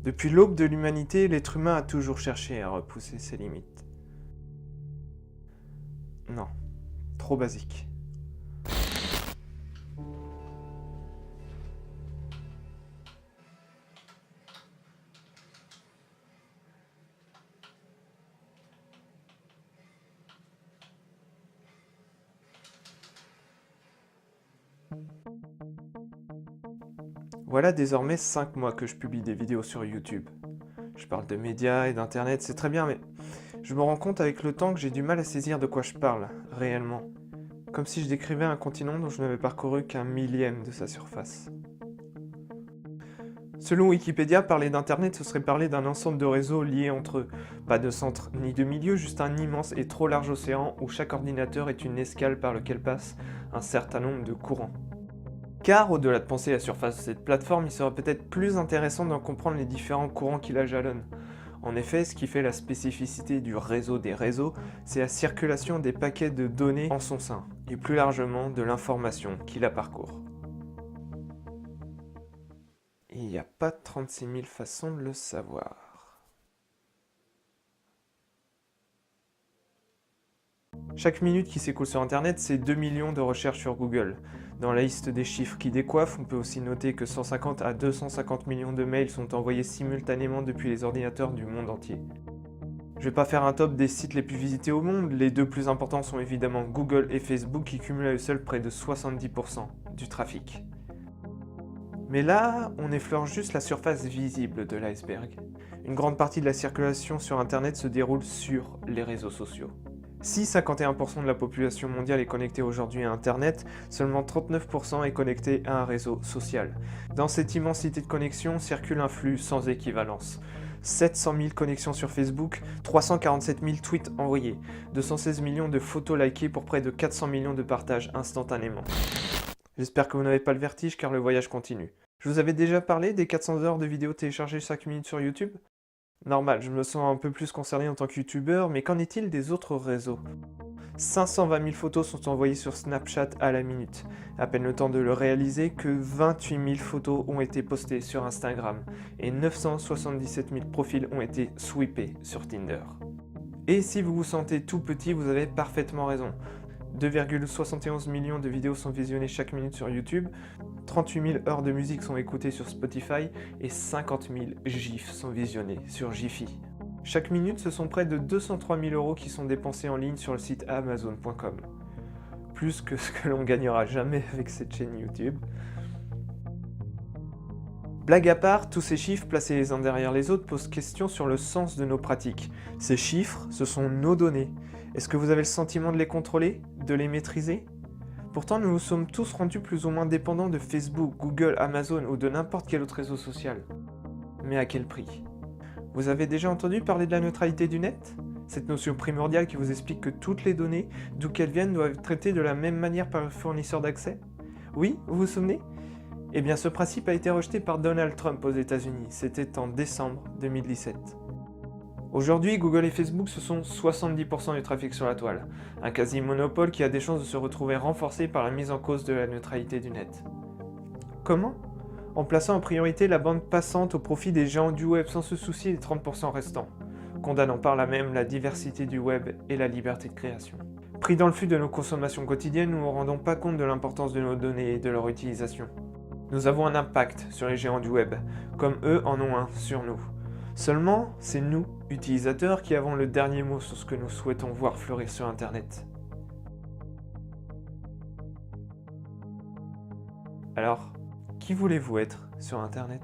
Depuis l'aube de l'humanité, l'être humain a toujours cherché à repousser ses limites. Non, trop basique. Voilà désormais 5 mois que je publie des vidéos sur YouTube. Je parle de médias et d'internet, c'est très bien, mais je me rends compte avec le temps que j'ai du mal à saisir de quoi je parle, réellement. Comme si je décrivais un continent dont je n'avais parcouru qu'un millième de sa surface. Selon Wikipédia, parler d'internet, ce serait parler d'un ensemble de réseaux liés entre eux. Pas de centre ni de milieu, juste un immense et trop large océan où chaque ordinateur est une escale par lequel passe un certain nombre de courants. Car, au-delà de penser la surface de cette plateforme, il serait peut-être plus intéressant d'en comprendre les différents courants qui la jalonnent. En effet, ce qui fait la spécificité du réseau des réseaux, c'est la circulation des paquets de données en son sein, et plus largement de l'information qui la parcourt. Il n'y a pas 36 000 façons de le savoir. Chaque minute qui s'écoule sur Internet, c'est 2 millions de recherches sur Google. Dans la liste des chiffres qui décoiffent, on peut aussi noter que 150 à 250 millions de mails sont envoyés simultanément depuis les ordinateurs du monde entier. Je vais pas faire un top des sites les plus visités au monde, les deux plus importants sont évidemment Google et Facebook qui cumulent à eux seuls près de 70% du trafic. Mais là, on effleure juste la surface visible de l'iceberg. Une grande partie de la circulation sur Internet se déroule sur les réseaux sociaux. Si 51% de la population mondiale est connectée aujourd'hui à Internet, seulement 39% est connecté à un réseau social. Dans cette immensité de connexions circule un flux sans équivalence. 700 000 connexions sur Facebook, 347 000 tweets envoyés, 216 millions de photos likées pour près de 400 millions de partages instantanément. J'espère que vous n'avez pas le vertige car le voyage continue. Je vous avais déjà parlé des 400 heures de vidéos téléchargées chaque minute sur YouTube ? Normal, je me sens un peu plus concerné en tant que youtubeur, mais qu'en est-il des autres réseaux ? 520 000 photos sont envoyées sur Snapchat à la minute. À peine le temps de le réaliser que 28 000 photos ont été postées sur Instagram et 977 000 profils ont été sweepés sur Tinder. Et si vous vous sentez tout petit, vous avez parfaitement raison. 2,71 millions de vidéos sont visionnées chaque minute sur YouTube, 38 000 heures de musique sont écoutées sur Spotify et 50 000 gifs sont visionnés sur Giphy. Chaque minute, ce sont près de 203 000 € qui sont dépensés en ligne sur le site Amazon.com. Plus que ce que l'on gagnera jamais avec cette chaîne YouTube. Blague à part, tous ces chiffres placés les uns derrière les autres posent question sur le sens de nos pratiques. Ces chiffres, ce sont nos données. Est-ce que vous avez le sentiment de les contrôler, de les maîtriser ? Pourtant, nous nous sommes tous rendus plus ou moins dépendants de Facebook, Google, Amazon ou de n'importe quel autre réseau social. Mais à quel prix ? Vous avez déjà entendu parler de la neutralité du net ? Cette notion primordiale qui vous explique que toutes les données, d'où qu'elles viennent, doivent être traitées de la même manière par le fournisseur d'accès ? Oui, vous vous souvenez ? Eh bien, ce principe a été rejeté par Donald Trump aux États-Unis. C'était en décembre 2017. Aujourd'hui, Google et Facebook, ce sont 70% du trafic sur la toile. Un quasi-monopole qui a des chances de se retrouver renforcé par la mise en cause de la neutralité du net. Comment ? En plaçant en priorité la bande passante au profit des géants du web sans se soucier des 30% restants, condamnant par là même la diversité du web et la liberté de création. Pris dans le flux de nos consommations quotidiennes, nous ne nous rendons pas compte de l'importance de nos données et de leur utilisation. Nous avons un impact sur les géants du web, comme eux en ont un sur nous. Seulement, c'est nous, utilisateurs, qui avons le dernier mot sur ce que nous souhaitons voir fleurir sur Internet. Alors, qui voulez-vous être sur Internet ?